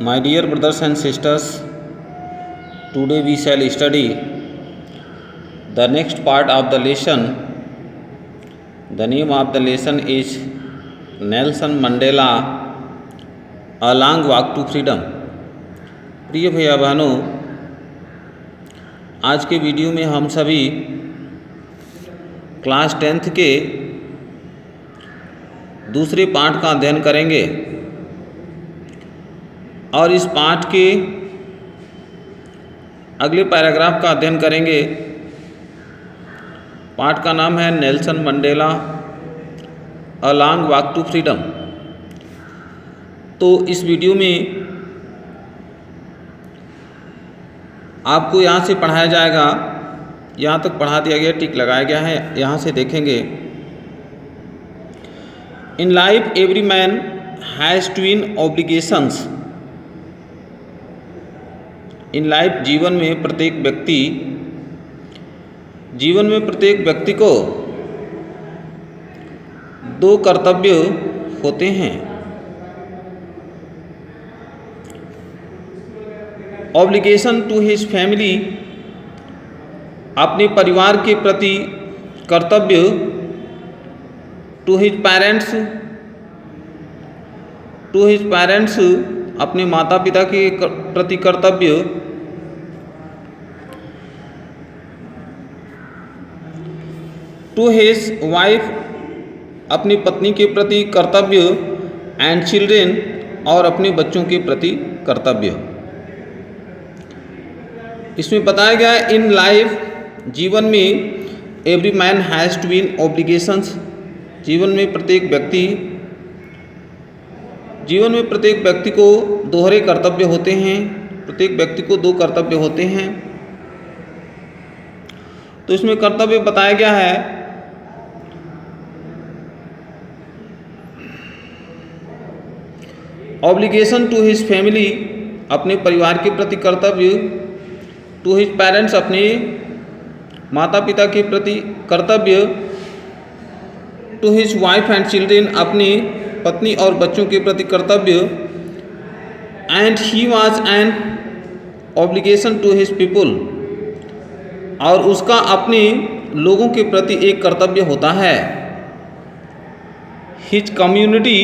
My dear brothers and sisters, today we shall study the next part of the lesson. The name of the lesson is Nelson Mandela, A Long Walk to Freedom. प्रिय भैया बहनों, आज के video में हम सभी class 10th के दूसरे पाठ का अध्ययन करेंगे और इस पाठ के अगले पैराग्राफ का अध्ययन करेंगे। पाठ का नाम है Nelson Mandela, a long walk to freedom. तो इस वीडियो में आपको यहाँ से पढ़ाया जाएगा, यहाँ तक पढ़ा दिया गया, टिक लगाया गया है। यहाँ से देखेंगे, in life every man has twin obligations. In life जीवन में प्रत्येक व्यक्ति को दो कर्तव्य होते हैं। ऑब्लिगेशन टू हिज फैमिली, अपने परिवार के प्रति कर्तव्य। टू हिज पेरेंट्स, अपने माता पिता के प्रति कर्तव्य। टू हिज वाइफ, अपनी पत्नी के प्रति कर्तव्य। एंड चिल्ड्रेन, और अपने बच्चों के प्रति कर्तव्य। इसमें बताया गया है, इन लाइफ जीवन में every man has twin obligations. जीवन में प्रत्येक व्यक्ति को दोहरे कर्तव्य होते हैं। प्रत्येक व्यक्ति को दो कर्तव्य होते हैं। तो इसमें कर्तव्य बताया गया है, ऑब्लिगेशन टू हिज फैमिली, अपने परिवार के प्रति कर्तव्य। टू हिज पेरेंट्स, अपने माता पिता के प्रति कर्तव्य। To his wife and children, अपनी पत्नी और बच्चों के प्रति कर्तव्य। And he was an obligation to his people, और उसका अपने लोगों के प्रति एक कर्तव्य होता है। हिज कम्युनिटी,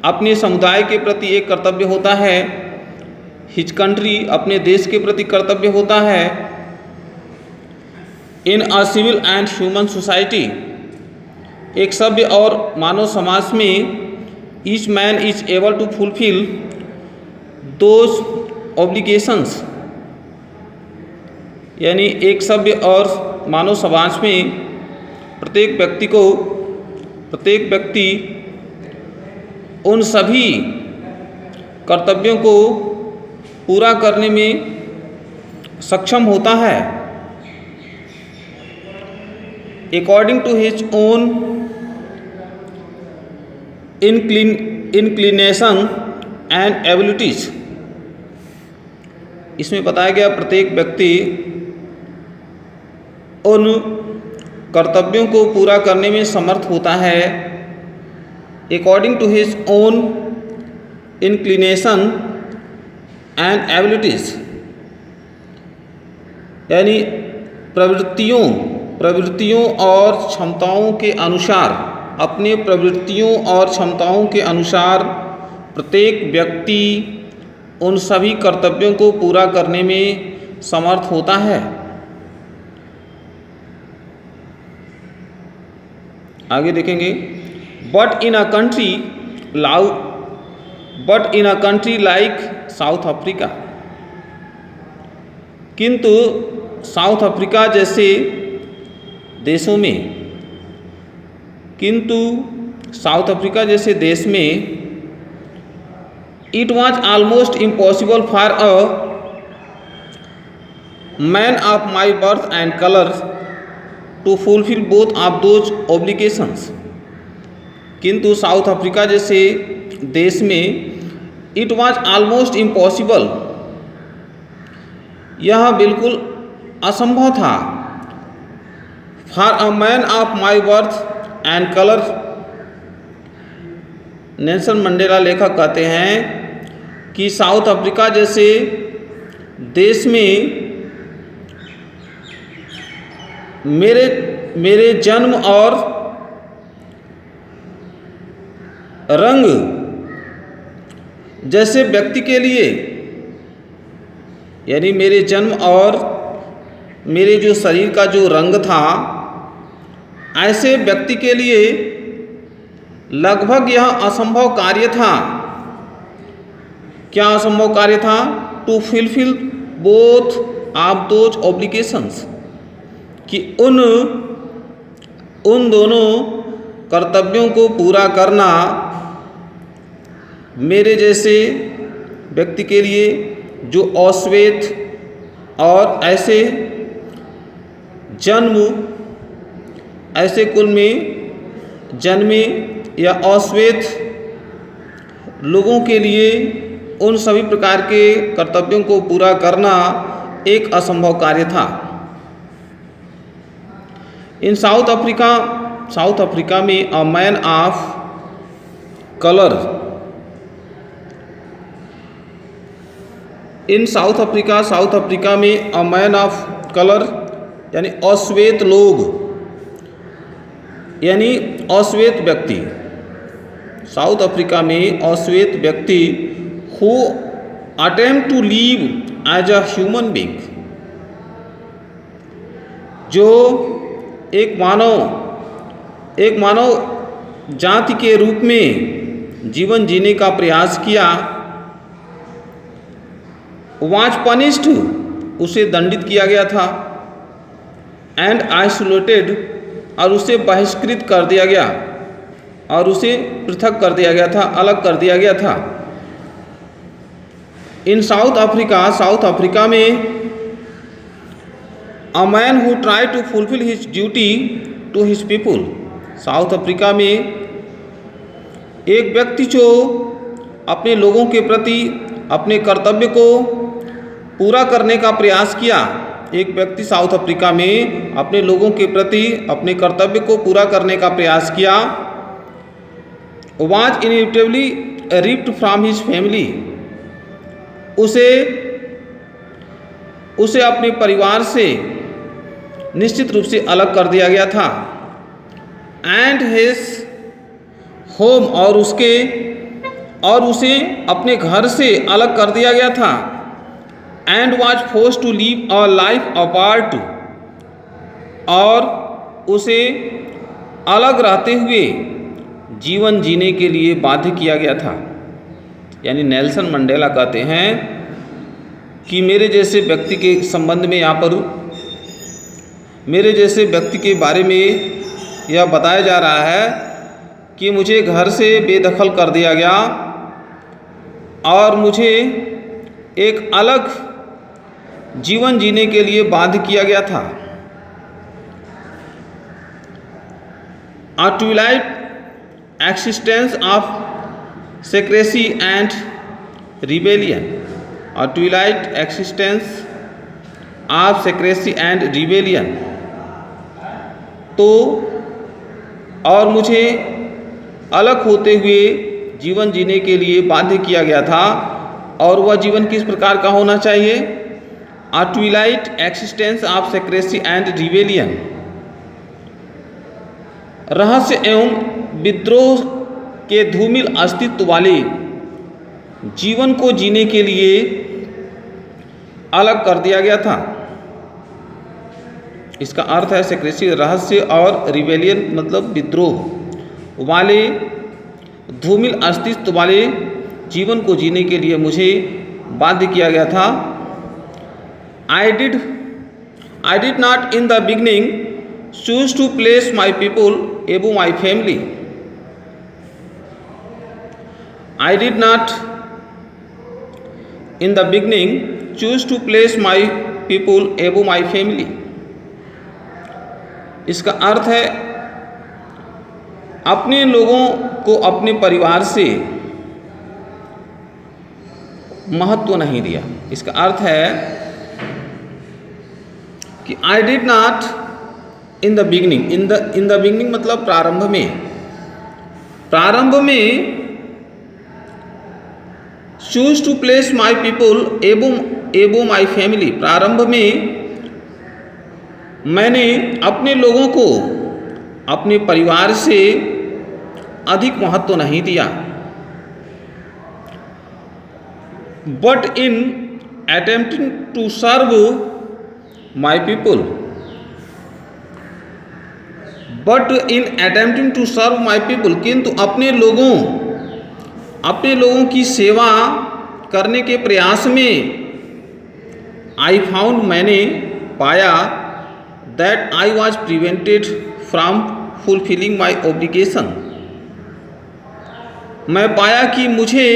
अपने समुदाय के प्रति एक कर्तव्य होता है। हिज कंट्री, अपने देश के प्रति कर्तव्य होता है। In a civil and human society, एक सभ्य और मानव समाज में, each man is able to fulfil those obligations, यानी एक सभ्य और मानव समाज में प्रत्येक व्यक्ति उन सभी कर्तव्यों को पूरा करने में सक्षम होता है, according to his own inclination and abilities. इसमें बताया गया, प्रत्येक व्यक्ति उन कर्तव्यों को पूरा करने में समर्थ होता है, according to his own inclination and abilities, यानी प्रवृत्तियों और क्षमताओं के अनुसार। अपने प्रवृत्तियों और क्षमताओं के अनुसार प्रत्येक व्यक्ति उन सभी कर्तव्यों को पूरा करने में समर्थ होता है। आगे देखेंगे, but in a country like South Africa, किंतु साउथ अफ्रीका जैसे देश में it was almost impossible for a man of my birth and colour to fulfil both of those obligations. किंतु साउथ अफ्रीका जैसे देश में इट वॉज ऑलमोस्ट इम्पॉसिबल, यह बिल्कुल असंभव था, for a man of my birth and colour. Nelson Mandela लेखक कहते हैं कि साउथ अफ्रीका जैसे देश में मेरे जन्म और रंग जैसे व्यक्ति के लिए, यानी मेरे जन्म और मेरे जो शरीर का जो रंग था, ऐसे व्यक्ति के लिए लगभग यह असंभव कार्य था। क्या असंभव कार्य था? To fulfil both of those obligations, कि उन दोनों कर्तव्यों को पूरा करना मेरे जैसे व्यक्ति के लिए जो अश्वेत और ऐसे कुल में जन्मे या अश्वेत लोगों के लिए उन सभी प्रकार के कर्तव्यों को पूरा करना एक असंभव कार्य था। इन साउथ अफ्रीका में a man of colour, in South Africa में अ मैन ऑफ कलर यानी अश्वेत लोग, यानी अश्वेत व्यक्ति, साउथ अफ्रीका में अश्वेत व्यक्ति who attempt to live as a human being, जो एक मानव जाति के रूप में जीवन जीने का प्रयास किया, वाज पनिश्ड, उसे दंडित किया गया था, एंड आइसोलेटेड, और उसे बहिष्कृत कर दिया गया और उसे पृथक कर दिया गया था, अलग कर दिया गया था। इन साउथ अफ्रीका में a man who try to fulfil his duty to his people, South Africa में एक व्यक्ति जो अपने लोगों के प्रति अपने कर्तव्य को पूरा करने का प्रयास किया, एक व्यक्ति साउथ अफ्रीका में अपने लोगों के प्रति अपने कर्तव्य को पूरा करने का प्रयास किया, was inevitably ripped from his family, उसे अपने परिवार से निश्चित रूप से अलग कर दिया गया था, एंड हिज होम, और उसे अपने घर से अलग कर दिया गया था, and was forced to live a life apart, और उसे अलग रहते हुए जीवन जीने के लिए बाध्य किया गया था। यानी नेल्सन मंडेला कहते हैं कि मेरे जैसे व्यक्ति के संबंध में यहाँ पर मेरे जैसे व्यक्ति के बारे में यह बताया जा रहा है कि मुझे घर से बेदखल कर दिया गया और मुझे एक अलग जीवन जीने के लिए बाध्य किया गया था। A twilight existence of secrecy and rebellion, a twilight existence of secrecy and rebellion, तो और मुझे अलग होते हुए जीवन जीने के लिए बाध्य किया गया था, और वह जीवन किस प्रकार का होना चाहिए? A twilight existence of secrecy and rebellion, रहस्य एवं विद्रोह के धूमिल अस्तित्व वाले जीवन को जीने के लिए अलग कर दिया गया था। इसका अर्थ है सेक्रेसी रहस्य, और रिबेलियन मतलब विद्रोह वाले धूमिल अस्तित्व वाले जीवन को जीने के लिए मुझे बाध्य किया गया था। I did not in the beginning choose to place my people above my family. I did not in the beginning choose to place my people above my family. इसका अर्थ है अपने लोगों को अपने परिवार से महत्व नहीं दिया। इसका अर्थ है कि I did not in the beginning, in the beginning मतलब प्रारंभ में choose to place my people above my family. प्रारंभ में मैंने अपने लोगों को अपने परिवार से अधिक महत्व नहीं दिया। But in attempting to serve my people, but in attempting to serve my people, किंतु अपने लोगों की सेवा करने के प्रयास में आई फाउंड, मैंने पाया, that I was prevented from fulfilling my obligation. मैं पाया कि मुझे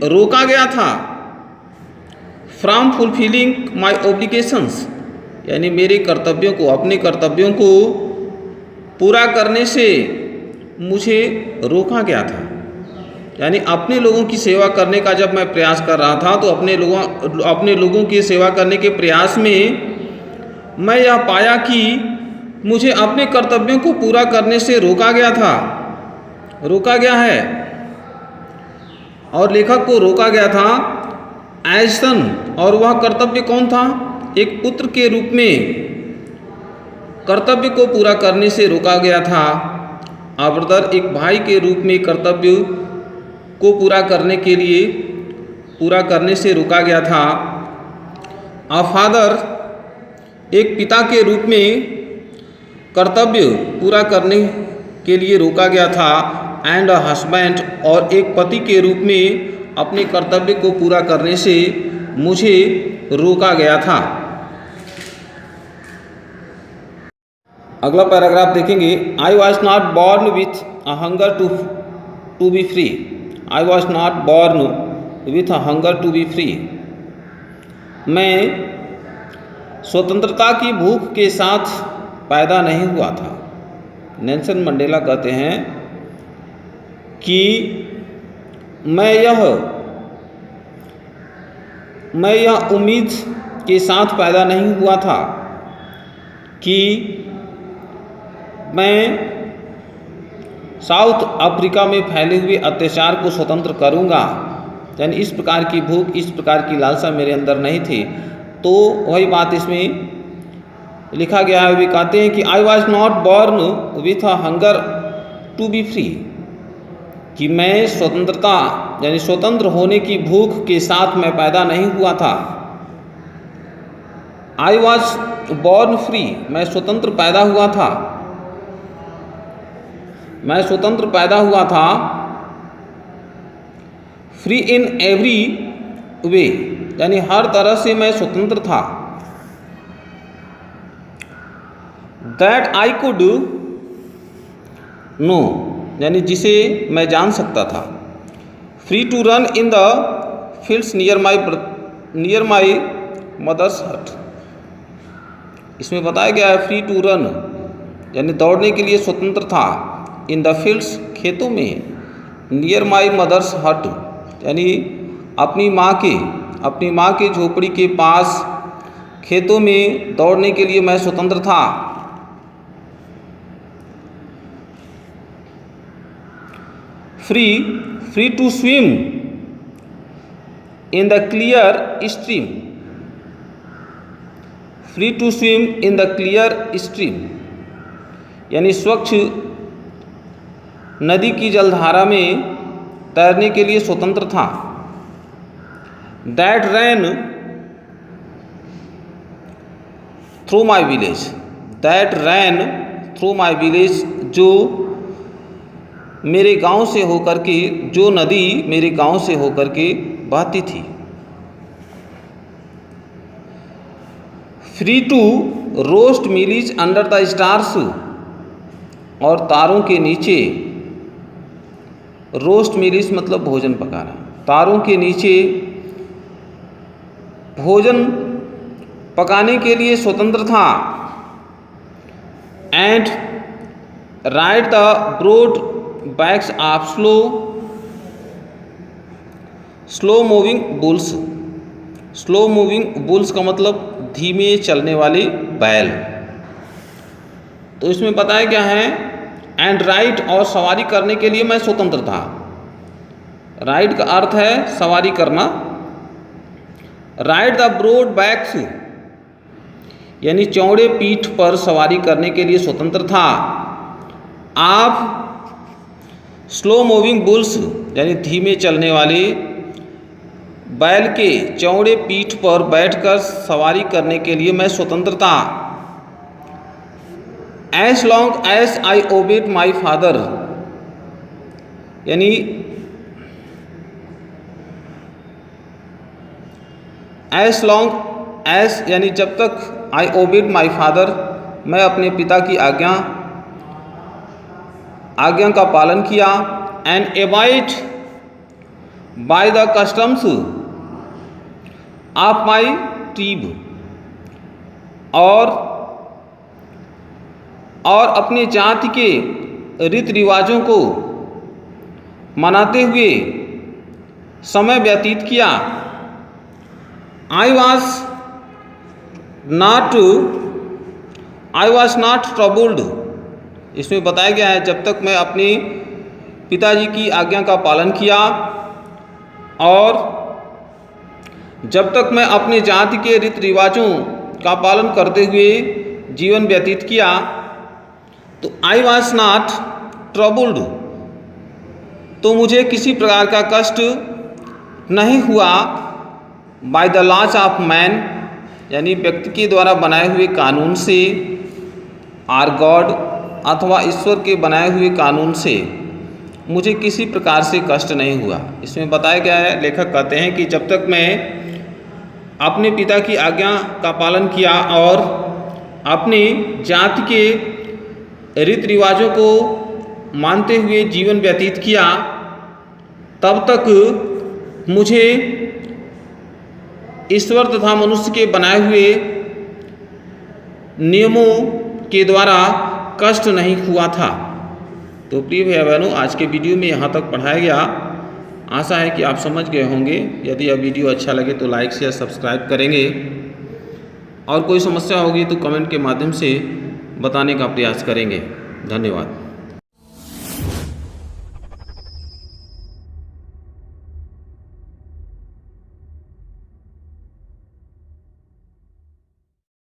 रोका गया था फ्रॉम फुलफिलिंग माई ऑब्लिगेशंस, यानी मेरे कर्तव्यों को, अपने कर्तव्यों को पूरा करने से मुझे रोका गया था। यानी अपने लोगों की सेवा करने का जब मैं प्रयास कर रहा था तो अपने लोगों की सेवा करने के प्रयास में मैं यह पाया कि मुझे अपने कर्तव्यों को पूरा करने से रोका गया है। और लेखक को रोका गया था एज सन, और वह कर्तव्य कौन था? एक पुत्र के रूप में कर्तव्य को पूरा करने से रोका गया था। आ ब्रदर, एक भाई के रूप में कर्तव्य को पूरा करने से रोका गया था। आ फादर, एक पिता के रूप में कर्तव्य पूरा करने के लिए रोका गया था। एंड अ हस्बैंड, और एक पति के रूप में अपने कर्तव्य को पूरा करने से मुझे रोका गया था। अगला पैराग्राफ देखेंगे। I was not born with a hunger to be free. I was not born with a hunger to be free. मैं स्वतंत्रता की भूख के साथ पैदा नहीं हुआ था। नेल्सन मंडेला कहते हैं कि मैं यह उम्मीद के साथ पैदा नहीं हुआ था कि मैं साउथ अफ्रीका में फैले हुए अत्याचार को स्वतंत्र करूंगा। यानी इस प्रकार की भूख, इस प्रकार की लालसा मेरे अंदर नहीं थी। तो वही बात इसमें लिखा गया है। वे कहते हैं कि I was not born with a hunger to be free, कि मैं स्वतंत्रता यानी स्वतंत्र होने की भूख के साथ मैं पैदा नहीं हुआ था। आई वॉज बॉर्न फ्री, मैं स्वतंत्र पैदा हुआ था। मैं स्वतंत्र पैदा हुआ था। फ्री इन एवरी वे, यानी हर तरह से मैं स्वतंत्र था। दैट आई कुड नो, यानी जिसे मैं जान सकता था। Free to run in the fields near my mother's hut. इसमें बताया गया है फ्री टू रन, यानी दौड़ने के लिए स्वतंत्र था। इन द फील्ड्स, खेतों में। नियर माई मदर्स हट, यानी अपनी माँ के झोपड़ी के पास खेतों में दौड़ने के लिए मैं स्वतंत्र था। Free to swim in the clear stream. Free to swim in the clear stream, यानी स्वच्छ नदी की जलधारा में तैरने के लिए स्वतंत्र था। That ran through my village. That ran through my village, जो मेरे गांव से होकर के, जो नदी मेरे गांव से होकर के बहती थी। Free to roast mealies under the stars, और तारों के नीचे। रोस्ट मीलीज मतलब भोजन पकाना। तारों के नीचे भोजन पकाने के लिए स्वतंत्र था। And ride the broad backs of slow moving bulls. Slow moving bulls का मतलब धीमे चलने वाले बैल। तो इसमें बताया गया है एंड राइड, और सवारी करने के लिए मैं स्वतंत्र था। राइड का अर्थ है सवारी करना। राइड द ब्रॉड बैक्स यानी चौड़े पीठ पर सवारी करने के लिए स्वतंत्र था। आप स्लो मूविंग बुल्स यानी धीमे चलने वाले बैल के चौड़े पीठ पर बैठकर सवारी करने के लिए मैं स्वतंत्र था। As long as I obeyed my father यानी एज लॉन्ग एज यानी जब तक आई ओबेड माई फादर मैं अपने पिता की आज्ञा का पालन किया। And abide by the customs of my tribe और अपने जाति के रीति रिवाजों को मनाते हुए समय व्यतीत किया। आई वॉज नॉट ट्रबल्ड इसमें बताया गया है जब तक मैं अपने पिताजी की आज्ञा का पालन किया और जब तक मैं अपने जाति के रीति रिवाजों का पालन करते हुए जीवन व्यतीत किया तो आई वॉज नॉट ट्रबल्ड तो मुझे किसी प्रकार का कष्ट नहीं हुआ। By the laws of man यानी व्यक्ति के द्वारा बनाए हुए कानून से, आर गॉड अथवा ईश्वर के बनाए हुए कानून से मुझे किसी प्रकार से कष्ट नहीं हुआ। इसमें बताया गया है, लेखक कहते हैं कि जब तक मैं अपने पिता की आज्ञा का पालन किया और अपनी जाति के रीति रिवाजों को मानते हुए जीवन व्यतीत किया तब तक मुझे ईश्वर तथा मनुष्य के बनाए हुए नियमों के द्वारा कष्ट नहीं हुआ था। तो प्रिय भाई बहनों, आज के वीडियो में यहाँ तक पढ़ाया गया। आशा है कि आप समझ गए होंगे। यदि यह वीडियो अच्छा लगे तो लाइक शेयर सब्सक्राइब करेंगे और कोई समस्या होगी तो कमेंट के माध्यम से बताने का प्रयास करेंगे। धन्यवाद।